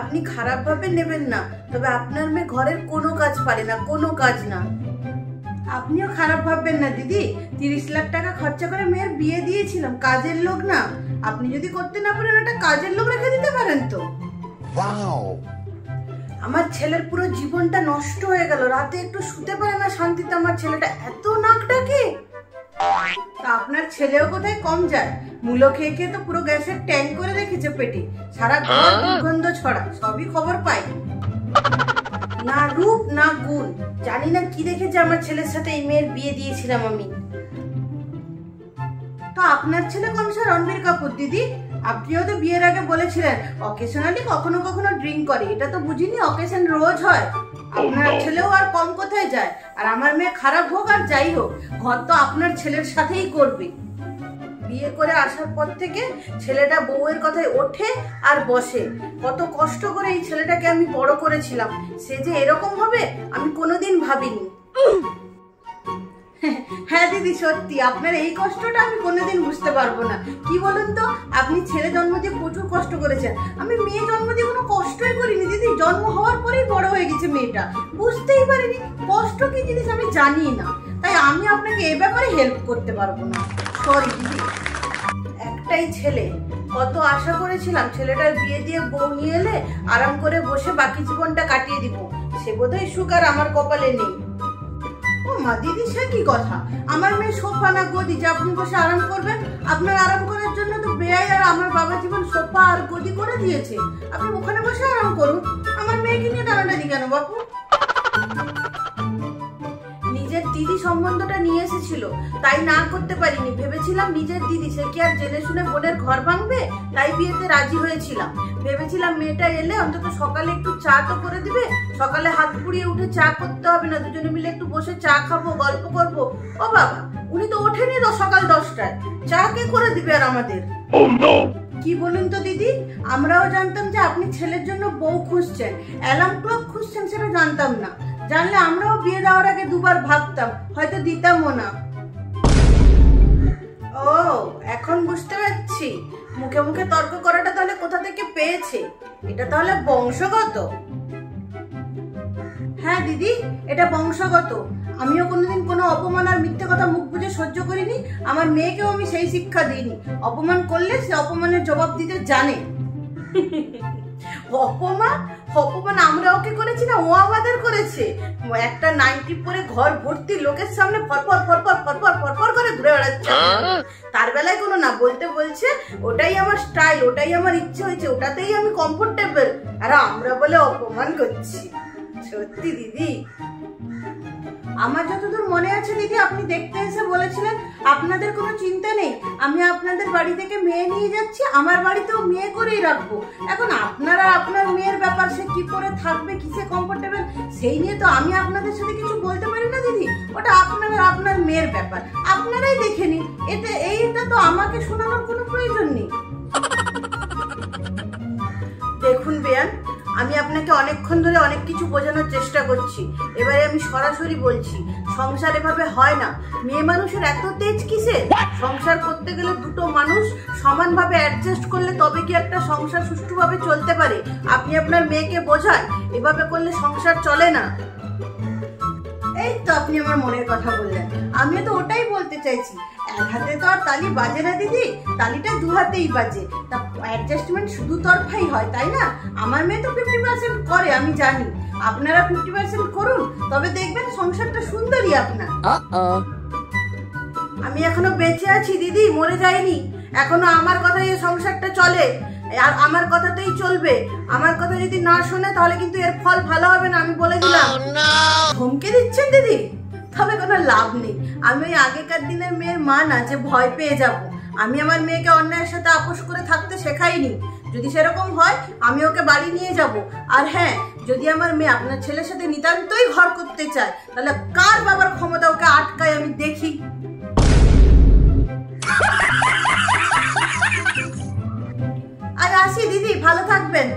আপনি খারাপ ভাবে নেবেন না, তবে আপনার মেয়ে ঘরের কোনো কাজ পারে না, কোনো কাজ না। আপনিও খারাপ ভাববেন না দিদি, 30 লাখ টাকা খরচা করে মেয়ের বিয়ে দিয়েছিলাম, কাজের লোক না। আপনি যদি করতে না পারেন একটা কাজের লোক রেখে দিতে পারেন তো। আমার ছেলের পুরো জীবনটা নষ্ট হয়ে গেল, রাতে একটু শুতে পারে না শান্তিতে আমার ছেলেটা, এত নাক ডাকে। তা আপনার ছেলেও কোথায় কম যায়, মূলো খেয়ে খেয়ে তো পুরো গ্যাসের ট্যাঙ্ক করে রেখেছে পেটে, সারা ঘর দুর্গন্ধ ছড়া, সবই খবর পাই। না রূপ না গুণ, জানি না কি দেখেছে আমার ছেলের সাথে এই মেয়ের বিয়ে দিয়েছিলাম আমি। তো আপনার ছেলে কোন সে রণবীর কাপুর দিদি? আপনিও তো বিয়ের আগে বলেছিলেন অকেশনালি কখনো কখনো ড্রিঙ্ক করে, এটা তো বুঝিনি অকেশন রোজ হয়। আপনার ছেলেও আর কম কোথায় যায়, আর আমার মেয়ে খারাপ হোক আর যাই হোক ঘর তো আপনার ছেলের সাথেই করবে। বিয়ে করে আসার পর থেকে ছেলেটা বউয়ের কথায় ওঠে আর বসে, কত কষ্ট করে এই ছেলেটাকে আমি বড় করেছিলাম, সে যে এরকম হবে আমি কোনোদিন ভাবিনি। হ্যাঁ দিদি সত্যি, আপনার এই কষ্টটা আমি কোনোদিন বুঝতে পারবো না। কি বলুন তো, আপনি ছেলে জন্ম দিয়ে প্রচুর কষ্ট করেছেন, আমি মেয়ে জন্ম দিয়ে কোনো কষ্টই করিনি দিদি। জন্ম হওয়ার পরেই বড় হয়ে গেছে মেয়েটা, বুঝতেই পারিনি কষ্ট কি জিনিস আমি জানি না, তাই আমি আপনাকে এ ব্যাপারে হেল্প করতে পারবো না, সরি দিদি। একটাই ছেলে, কত আশা করেছিলাম ছেলেটার বিয়ে দিয়ে বউ নিয়ে এলে আরাম করে বসে বাকি জীবনটা কাটিয়ে দিব, সে বোধহয় সুখ আর আমার কপালে নেই। ও মা দিদি, সে কি কথা? আমার মেয়ে সোফা না গদি যে আপনি বসে আরাম করবেন? আপনার আরাম করার জন্য তো বেয়াই আর আমার বাবা জীবন সোফা আর গদি করে দিয়েছে, আপনি ওখানে বসে আরাম করুন। আমার মেয়েকে নিয়ে টানাটানি কেন বাপু? নিজের দিদি সম্বন্ধটা নিয়ে এসেছিল, তাই না করতে পারিনি, ভেবেছিলাম নিজের দিদি, সে কি আর জেনে শুনে বোনের ঘর ভাঙবে, তাই বিয়েতে রাজি হয়েছিলাম। ভেবেছিলাম মেয়েটা এলে অন্তত সকালে একটু চা তো করে দিবে, সকালে হাত পুড়িয়ে উঠে চা করতে হবে না, দুজনে মিলে একটু বসে চা খাবো, গল্প করবো। ও বাবা, উনি তো ওঠেনি তো সকাল 10টায়, চা কে করে দিবে আর আমাদের? কি বলুন তো দিদি, আমরাও জানতাম যে আপনি ছেলের জন্য বউ খুঁজছেন, অ্যালার্ম ক্লক খুঁজছেন, সেটা জানতাম না। জানলে আমরাও বিয়ে দেওয়ার আগে দুবার ভাবতাম, হয়তো দিতামও না। ও এখন বুঝতে পারছি, মুখে মুখে তর্ক করাটা তাহলে কোথা থেকে পেয়েছে, এটা তাহলে বংশগত। হ্যাঁ দিদি, এটা বংশগত। আমিও কোনোদিন কোনো অপমান আর মিথ্যে কথা মুখ বুজে সহ্য করিনি, আমার মেয়েকেও আমি সেই শিক্ষা দিইনি। অপমান করলে সে অপমানের জবাব দিতে জানে। অপমান অপমান আমরা ওকে করেছি না, ও আমাদের করেছে। একটা নাইটি পরে ঘর ভর্তি লোকের সামনে ফরফর ফরফর ফরফর ফরফর করে ঘুরে বেড়াচ্ছে, তার বেলায় কোনো না বলতে বলছে ওটাই আমার স্টাইল, ওটাই আমার ইচ্ছে হয়েছে, ওটাতেই আমি কমফোর্টেবল, আর আমরা বলে অপমান করছি। সত্যি দিদি, আমার যতদূর মনে আছে দিদি, আপনি দেখতে এসে বলেছিলেন আপনাদের কোনো চিন্তা নেই, আমি আপনাদের বাড়ি থেকে মেয়ে নিয়ে যাচ্ছি, আমার বাড়িতেও মেয়ে করেই রাখবো। এখন আপনারা আপনার মেয়ের ব্যাপার, সে কি করে থাকবে, কিসে কমফোর্টেবল, সেই নিয়ে তো আমি আপনাদের সাথে কিছু বলতে পারি না দিদি, ওটা আপনারা আপনার মেয়ের ব্যাপার, আপনারাই দেখে নিন। এইটা তো আমাকে শোনানোর কোনো প্রয়োজন নেই। দেখুন বেয়ান, আমি আপনাকে অনেকক্ষণ ধরে অনেক কিছু বোঝানোর চেষ্টা করছি, এবারে আমি সরাসরি বলছি, সংসার এভাবে হয় না। মেয়ে মানুষের এত তেজ কিসে? সংসার করতে গেলে দুটো মানুষ সমানভাবে অ্যাডজাস্ট করলে তবে কি একটা সংসার সুষ্ঠুভাবে চলতে পারে। আপনি আপনার মেয়েকে বোঝান, এভাবে করলে সংসার চলে না। এই তো আপনি আমার মনের কথা বললেন, আমিও তো ওটাই বলতে চাইছি। এক হাতে তো আর তালি বাজে না দিদি, তালিটা দু হাতেই বাজে, তা অ্যাডজাস্টমেন্ট শুধু তরফাই হয়, তাই না? আমার মেয়ে তো 50% করে, আমি জানি, আপনারা 50% করুন, তবে দেখবেন সংসারটা সুন্দরই আপনার। আমি এখনো বেঁচে আছি দিদি, মরে যাইনি, এখনো আমার কথাই এই সংসারটা চলে, আর আমার কথাতেই চলবে। আমার কথা যদি না শোনে তাহলে কিন্তু এর ফল ভালো হবে না, আমি বলে দিলাম। ধমকে দিচ্ছেন দিদি, তবে কোনো লাভ নেই। আমি ওই আগেকার দিনের মেয়ের মা না যে ভয় পেয়ে যাব। আমি আমার মেয়েকে অন্যায়ের সাথে আপোষ করে থাকতে শেখাইনি, যদি সেরকম হয় আমি ওকে বাড়ি নিয়ে যাব। আর হ্যাঁ, যদি আমার মেয়ে আপনার ছেলের সাথে নিতান্তই ঘর করতে চায়, তাহলে কার বাবার ক্ষমতা ওকে আটকায় আমি দেখি। আর আসি দিদি, ভালো থাকবেন।